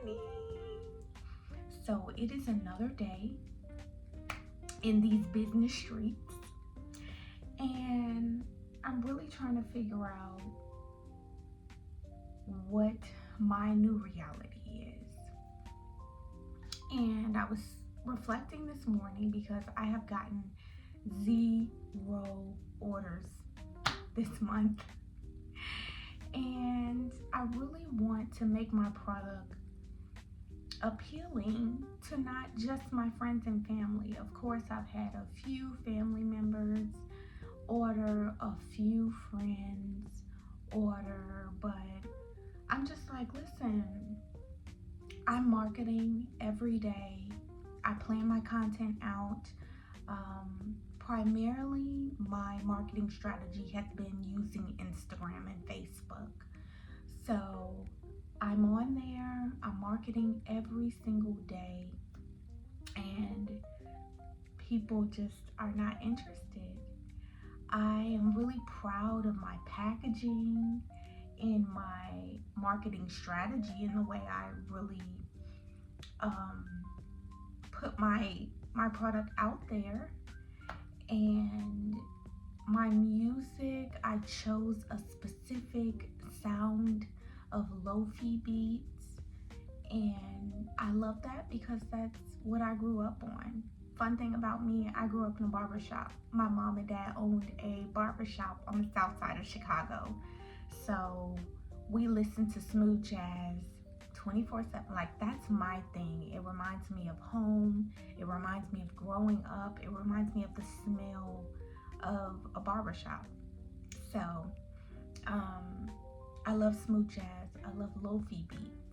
morning. So it is another day in these business streets, and I'm really trying to figure out what my new reality is. And I was reflecting this morning because I have gotten 0 orders this month. And I really want to make my product appealing to not just my friends and family. Of course, I've had a few family members order, a few friends order, but I'm just like, listen, I'm marketing every day. I plan my content out. Primarily, my marketing strategy has been using Instagram and Facebook. So I'm on there, I'm marketing every single day, and people just are not interested. I am really proud of my packaging and my marketing strategy and the way I really put my product out there. And my music, I chose a specific sound of lo-fi beats, and I love that because that's what I grew up on. Fun thing about me, I grew up in a barbershop. My mom and dad owned a barbershop on the south side of Chicago. So we listened to smooth jazz 24/7. Like, that's my thing. It reminds me of home. It reminds me of growing up. It reminds me of the smell of a barbershop. So I love smooth jazz. I love lo-fi beats.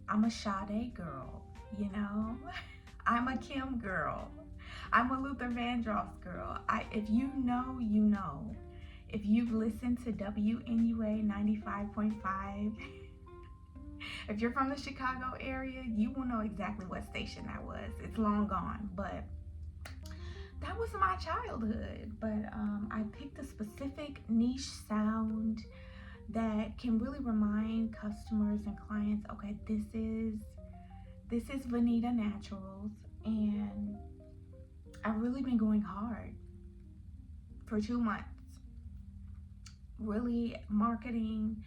I'm a Sade girl, you know? I'm a Kim girl. I'm a Luther Vandross girl. If you know, you know. If you've listened to WNUA 95.5, if you're from the Chicago area, you will know exactly what station that was. It's long gone, but that was my childhood. But I picked a specific niche sound that can really remind customers and clients, okay, this is Vanita Naturals, and I've really been going hard for 2 months, really marketing,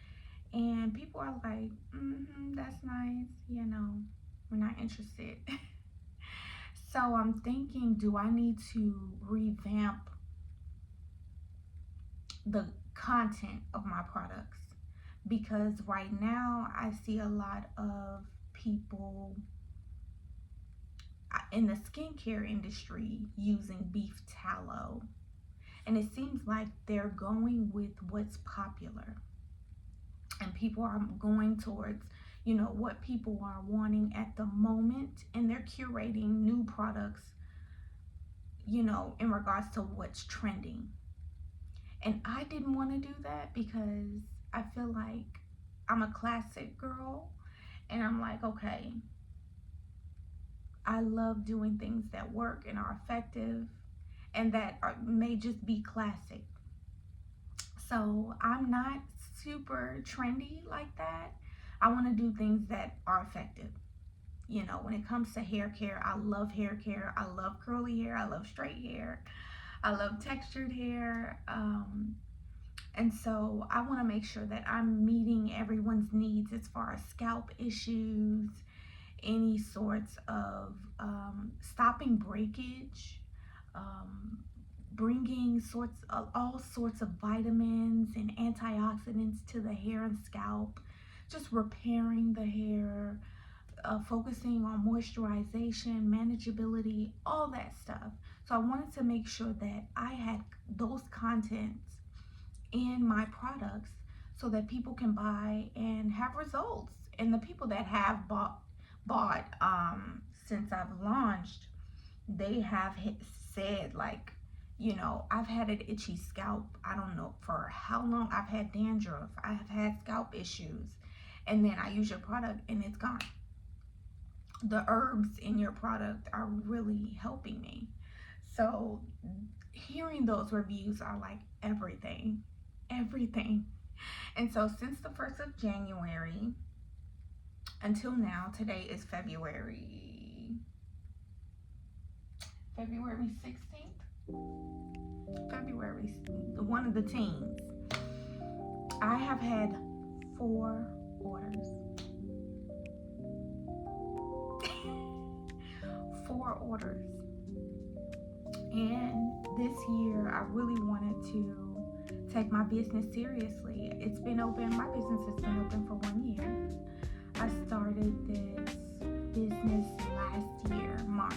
and people are like, that's nice, we're not interested. So I'm thinking, do I need to revamp the content of my products? Because right now I see a lot of people in the skincare industry using beef tallow, and it seems like they're going with what's popular, and people are going towards what people are wanting at the moment, and they're curating new products in regards to what's trending. And I didn't want to do that because I feel like I'm a classic girl, and I'm like, okay, I love doing things that work and are effective and that may just be classic. So I'm not super trendy like that. I want to do things that are effective. When it comes to hair care, I love hair care. I love curly hair. I love straight hair. I love textured hair. And so I want to make sure that I'm meeting everyone's needs as far as scalp issues, any sorts of stopping breakage, bringing all sorts of vitamins and antioxidants to the hair and scalp, just repairing the hair, focusing on moisturization, manageability, all that stuff. So I wanted to make sure that I had those contents in my products so that people can buy and have results. And the people that have bought since I've launched, they have said, like, I've had an itchy scalp. I don't know for how long. I've had dandruff. I have had scalp issues. And then I use your product and it's gone. The herbs in your product are really helping me. So hearing those reviews are like everything. And so since the 1st of January, until now. Today is February 16th. February, one of the teens. I have had 4 orders. 4 orders. And this year, I really wanted to take my business seriously. It's been open, my business has been open for 1 year. I started this business last year, March.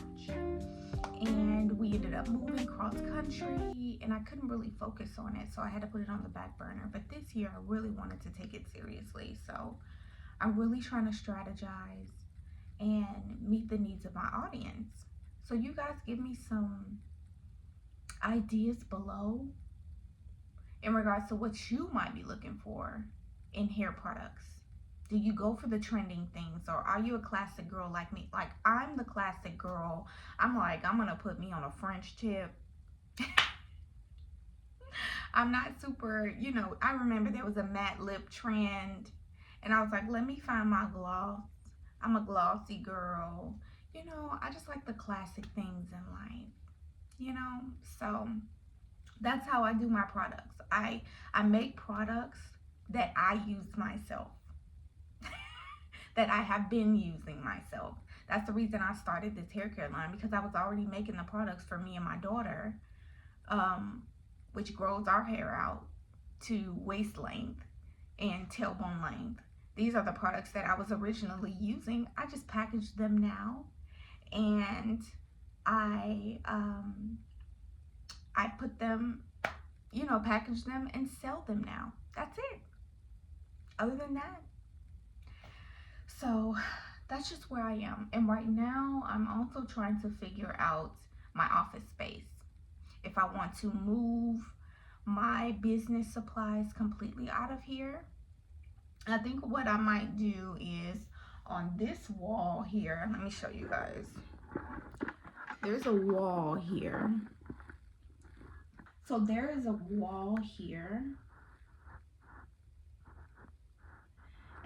And we ended up moving cross country, and I couldn't really focus on it, so I had to put it on the back burner. But this year, I really wanted to take it seriously. So I'm really trying to strategize and meet the needs of my audience. So you guys give me some ideas below in regards to what you might be looking for in hair products. Do you go for the trending things, or are you a classic girl like me? Like, I'm the classic girl. I'm like, I'm gonna put me on a French tip. I'm not super, I remember there was a matte lip trend, and I was like, let me find my gloss. I'm a glossy girl. I just like the classic things in life, so that's how I do my products. I make products that I use myself, that I have been using myself. That's the reason I started this hair care line, because I was already making the products for me and my daughter, which grows our hair out to waist length and tailbone length. These are the products that I was originally using. I just packaged them now, and I put them, package them and sell them now. That's it. Other than that, so that's just where I am. And right now, I'm also trying to figure out my office space. If I want to move my business supplies completely out of here, I think what I might do is on this wall here, let me show you guys. There's a wall here. So there is a wall here.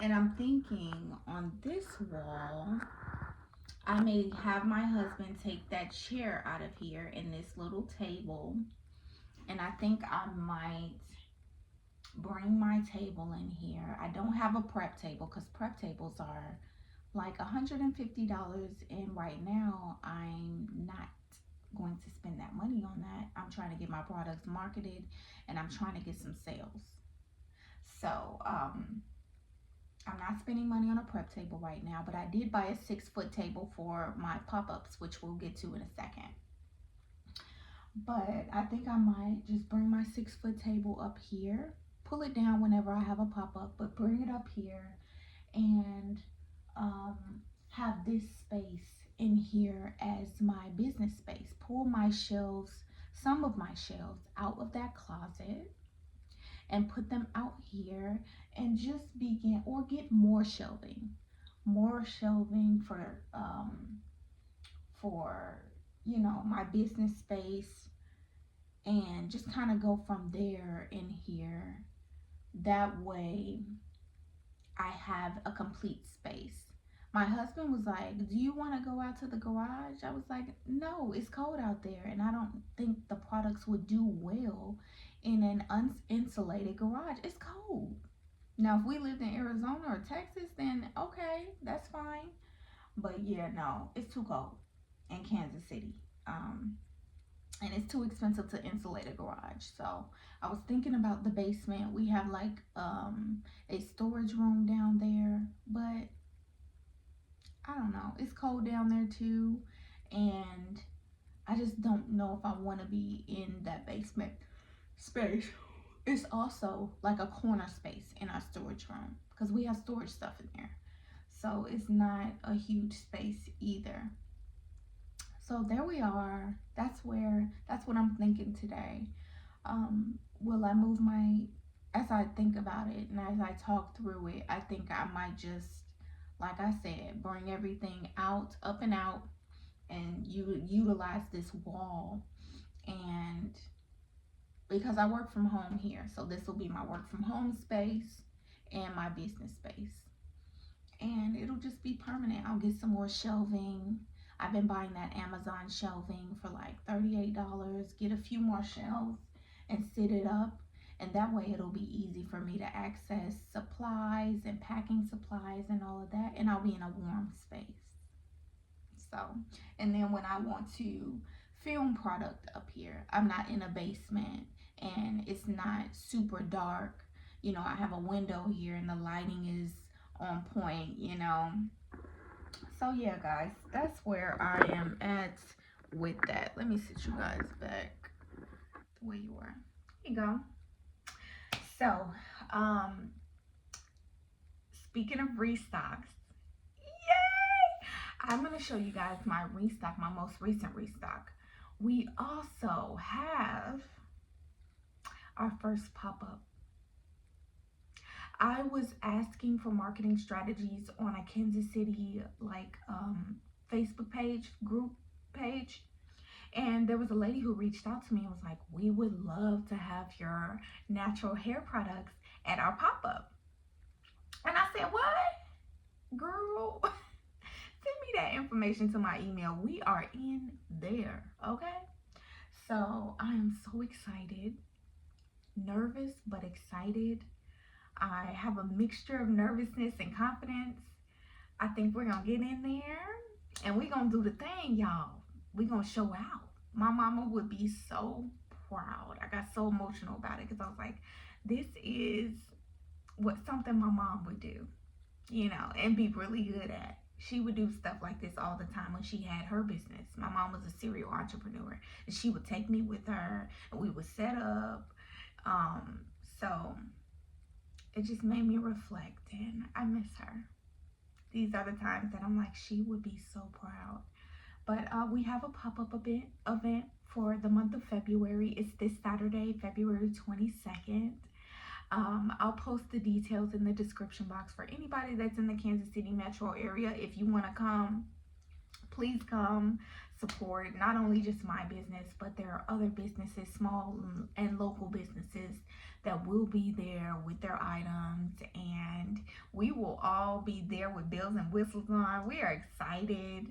And I'm thinking on this wall, I may have my husband take that chair out of here and this little table. And I think I might bring my table in here. I don't have a prep table, because prep tables are like $150, and right now I'm not going to spend that money on that. I'm trying to get my products marketed, and I'm trying to get some sales. So I'm not spending money on a prep table right now, but I did buy a 6-foot table for my pop-ups, which we'll get to in a second. But I think I might just bring my 6-foot table up here, pull it down whenever I have a pop-up, but bring it up here and have this space in here as my business space. Pull my shelves, some of my shelves out of that closet and put them out here, and just begin, or get more shelving for my business space, and just kind of go from there in here. That way I have a complete space. My husband was like, do you want to go out to the garage? I was like, no, it's cold out there, and I don't think the products would do well in an uninsulated garage. It's cold. Now, if we lived in Arizona or Texas, then okay, that's fine. But yeah, no, it's too cold in Kansas City. And it's too expensive to insulate a garage. So I was thinking about the basement. We have like a storage room down there, but I don't know. It's cold down there too, and I just don't know if I want to be in that basement space. It's also like a corner space in our storage room, because we have storage stuff in there. So it's not a huge space either. So there we are. That's what I'm thinking today. Will I move as I think about it and as I talk through it, I think I might just, like I said, bring everything up and out, and utilize this wall. And because I work from home here, so this will be my work from home space and my business space. And it'll just just be permanent. I'll get some more shelving. I've been buying that Amazon shelving for like $38. Get a few more shelves and sit it up. And that way it'll be easy for me to access supplies and packing supplies and all of that. And I'll be in a warm space. So, and then when I want to film product up here, I'm not in a basement and it's not super dark. You know, I have a window here and the lighting is on point, you know. So yeah, guys, that's where I am at with that. Let me sit you guys back the way you are. Here you go. So, speaking of restocks, yay! I'm going to show you guys my restock, my most recent restock. We also have our first pop-up. I was asking for marketing strategies on a Kansas City Facebook group page, and there was a lady who reached out to me and was like, we would love to have your natural hair products at our pop-up. And I said, what? Girl, send me that information to my email. We are in there, okay? So I am so excited, nervous, but excited. I have a mixture of nervousness and confidence. I think we're gonna get in there and we're gonna do the thing, y'all. We're gonna show out. My mama would be so proud. I got so emotional about it because I was like, this is what something my mom would do, you know, and be really good at. She would do stuff like this all the time when she had her business. My mom was a serial entrepreneur and she would take me with her and we would set up. So it just made me reflect and I miss her. These are the times that I'm like, she would be so proud. But we have a pop-up event for the month of February. It's this Saturday, February 22nd. I'll post the details in the description box for anybody that's in the Kansas City metro area. If you want to come, please come support not only just my business, but there are other businesses, small and local businesses that will be there with their items, and we will all be there with bells and whistles on. We are excited.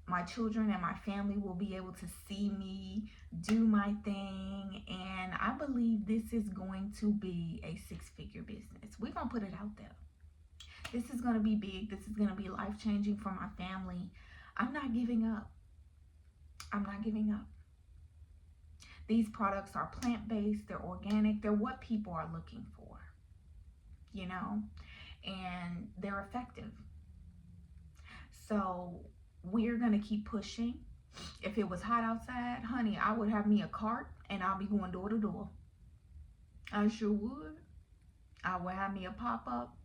My children and my family will be able to see me do my thing, and I believe this is going to be a six-figure business. We're gonna put it out there. This is gonna be big. This is gonna be life-changing for my family. I'm not giving up. I'm not giving up. These products are plant-based, they're organic, they're what people are looking for, you know, and they're effective. So we're gonna keep pushing. If it was hot outside, honey, I would have me a cart and I'll be going door to door. I sure would. I would have me a pop-up.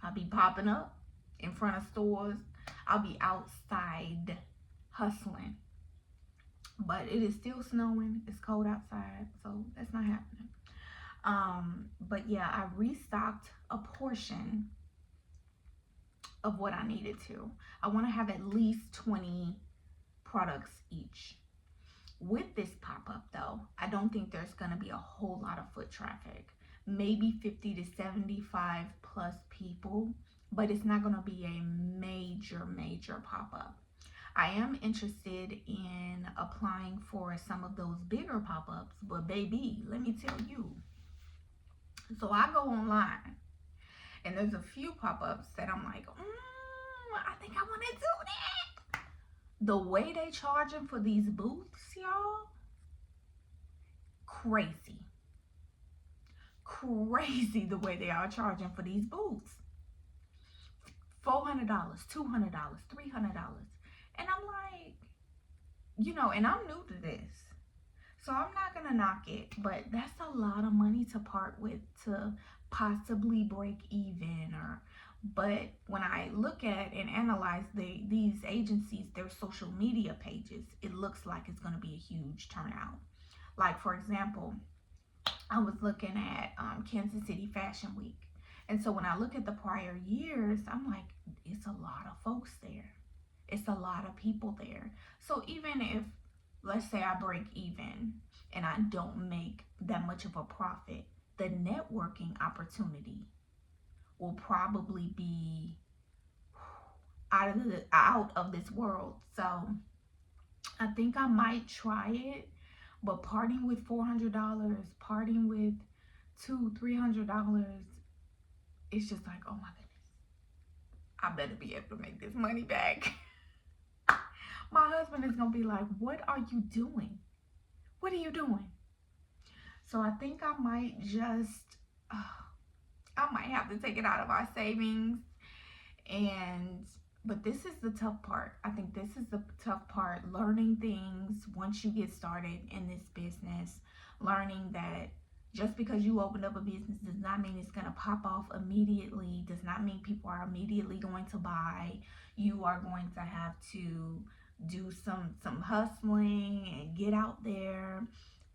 I'll be popping up in front of stores. I'll be outside hustling. But it is still snowing. It's cold outside, so that's not happening. But yeah, I restocked a portion of what I needed to. I want to have at least 20 products each. With this pop-up though, I don't think there's going to be a whole lot of foot traffic. Maybe 50 to 75 plus people, but it's not going to be a major pop-up. I am interested in applying for some of those bigger pop-ups, but baby, let me tell you. So I go online and there's a few pop-ups that I'm like, I think I want to do that. The way they charging for these booths, y'all, crazy the way they are charging for these booths. $400, $200, $300. And I'm like, you know, and I'm new to this, so I'm not gonna knock it, but that's a lot of money to part with to possibly break even. But when I look at and analyze these agencies, their social media pages, it looks like it's gonna be a huge turnout. Like, for example, I was looking at Kansas City Fashion Week, and so when I look at the prior years, I'm like, it's a lot of folks there. It's a lot of people there. So even if, let's say I break even and I don't make that much of a profit, the networking opportunity will probably be out of this world. So I think I might try it, but parting with $400, parting with $200-300, it's just like, oh my goodness, I better be able to make this money back. My husband is gonna be like, what are you doing? What are you doing? So I think I might just, I might have to take it out of our savings. And but this is the tough part. I think this is the tough part, learning things once you get started in this business, learning that just because you opened up a business does not mean it's going to pop off immediately, does not mean people are immediately going to buy. You are going to have to do some hustling and get out there,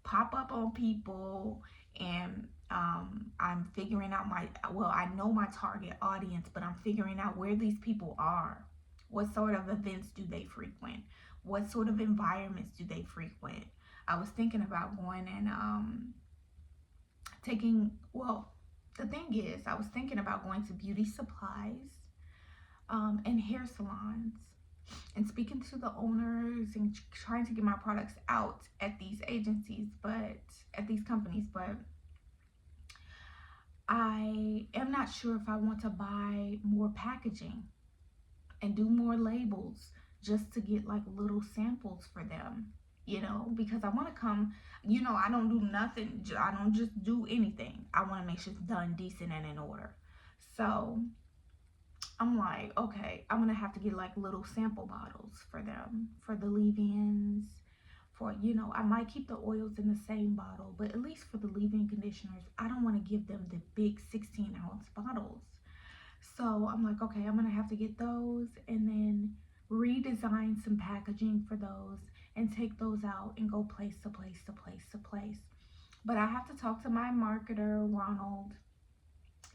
pop up on people. And I'm figuring out I know my target audience, but I'm figuring out where these people are. What sort of events do they frequent? What sort of environments do they frequent? I was thinking about going and the thing is, I was thinking about going to beauty supplies and hair salons and speaking to the owners and trying to get my products out at these agencies, but at these companies. But I am not sure if I want to buy more packaging and do more labels just to get like little samples for them, because I want to come, I don't do nothing. I don't just do anything. I want to make sure it's done decent and in order. So I'm like, okay, I'm going to have to get like little sample bottles for them, for the leave-ins, I might keep the oils in the same bottle, but at least for the leave-in conditioners, I don't want to give them the big 16-ounce bottles. So I'm like, okay, I'm going to have to get those and then redesign some packaging for those and take those out and go place to place to place to place. But I have to talk to my marketer, Ronald.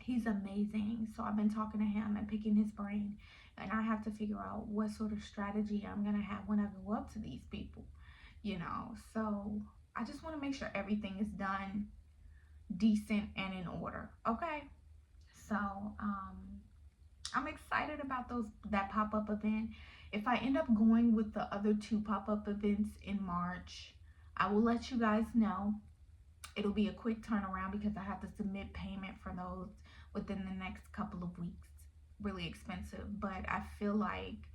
He's amazing. So I've been talking to him and picking his brain. And I have to figure out what sort of strategy I'm going to have when I go up to these people. So I just want to make sure everything is done decent and in order. Okay. So I'm excited about that pop-up event. If I end up going with the other 2 pop-up events in March, I will let you guys know. It'll be a quick turnaround because I have to submit payment for those within the next couple of weeks. Really expensive, but I feel like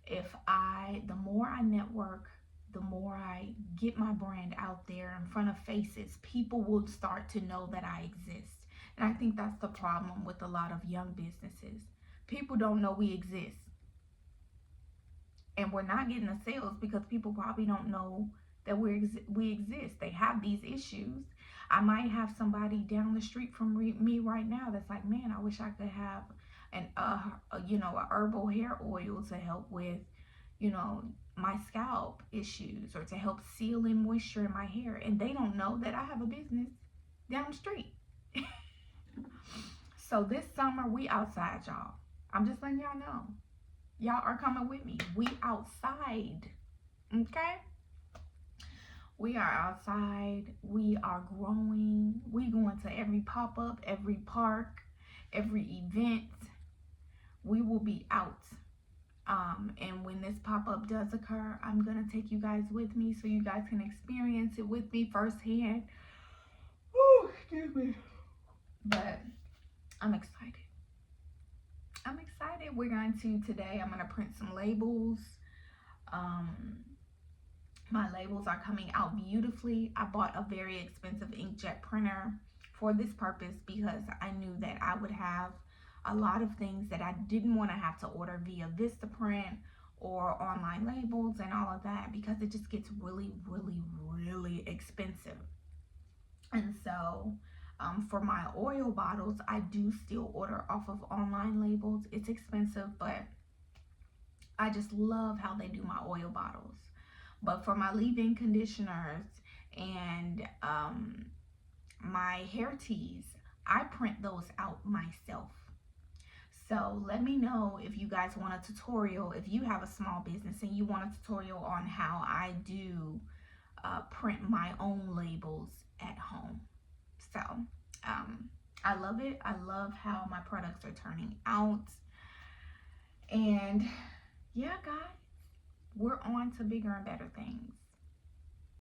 the more I network, the more I get my brand out there in front of faces, people will start to know that I exist. And I think that's the problem with a lot of young businesses. People don't know we exist. And we're not getting the sales because people probably don't know that we exist. They have these issues. I might have somebody down the street from me right now that's like, man, I wish I could have an herbal hair oil to help with, my scalp issues or to help seal in moisture in my hair. And they don't know that I have a business down the street. So this summer, we outside, y'all. I'm just letting y'all know. Y'all are coming with me. We outside. Okay? We are outside. We are growing. We going to every pop-up, every park, every event. We will be out. And when this pop-up does occur, I'm going to take you guys with me so you guys can experience it with me firsthand. Oh, excuse me. But I'm excited. We're going to, today, I'm going to print some labels. My labels are coming out beautifully. I bought a very expensive inkjet printer for this purpose because I knew that I would have a lot of things that I didn't want to have to order via Vistaprint or online labels and all of that, because it just gets really, really, really expensive. And so for my oil bottles, I do still order off of online labels. It's expensive, but I just love how they do my oil bottles. But for my leave-in conditioners and my hair teas, I print those out myself. So let me know if you guys want a tutorial, if you have a small business and you want a tutorial on how I do print my own labels at home. So I love it. I love how my products are turning out. And yeah, guys, we're on to bigger and better things.